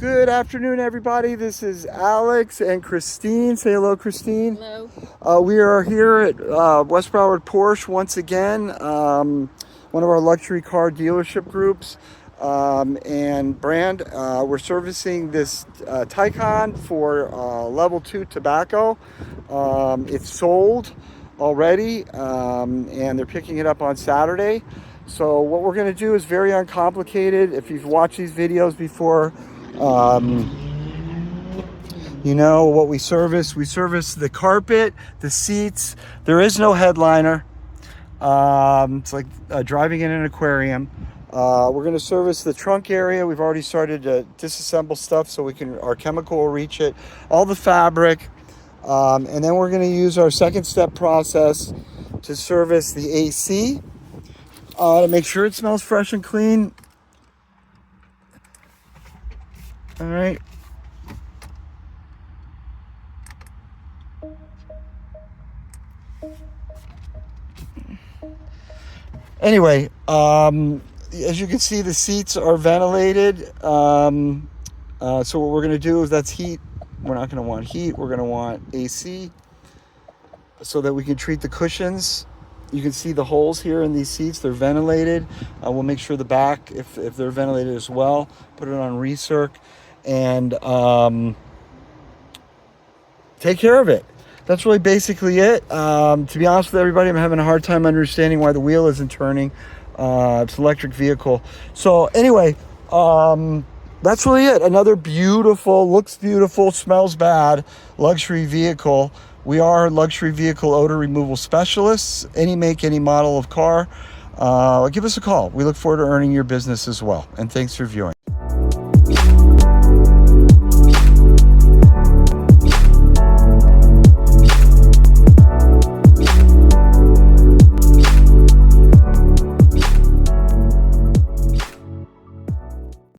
Good afternoon, everybody. This is Alex and Christine. Say hello, Christine. Hello. We are here at West Broward Porsche once again, one of our luxury car dealership groups and brand. We're servicing this Taycan for level 2 tobacco. It's sold already, and they're picking it up on Saturday. So what we're going to do is very uncomplicated. If you've watched these videos before, you know what we service. We service the carpet, the seats. There is no headliner. It's like driving in an aquarium. We're going to service the trunk area. We've already started to disassemble stuff so our chemical will reach it. All the fabric. And then we're going to use our second step process to service the AC. To make sure it smells fresh and clean. All right. Anyway, as you can see, the seats are ventilated. So what we're going to do is that's heat. We're not going to want heat. We're going to want AC so that we can treat the cushions. You can see the holes here in these seats. They're ventilated. We'll make sure the back, if they're ventilated as well, put it on recirc and take care of it. That's really basically it. To be honest with everybody, I'm having a hard time understanding why the wheel isn't turning. It's an electric vehicle. So anyway, that's really it. Another beautiful, looks beautiful, smells bad luxury vehicle. We are luxury vehicle odor removal specialists. Any make, any model of car. Give us a call. We look forward to earning your business as well. And thanks for viewing.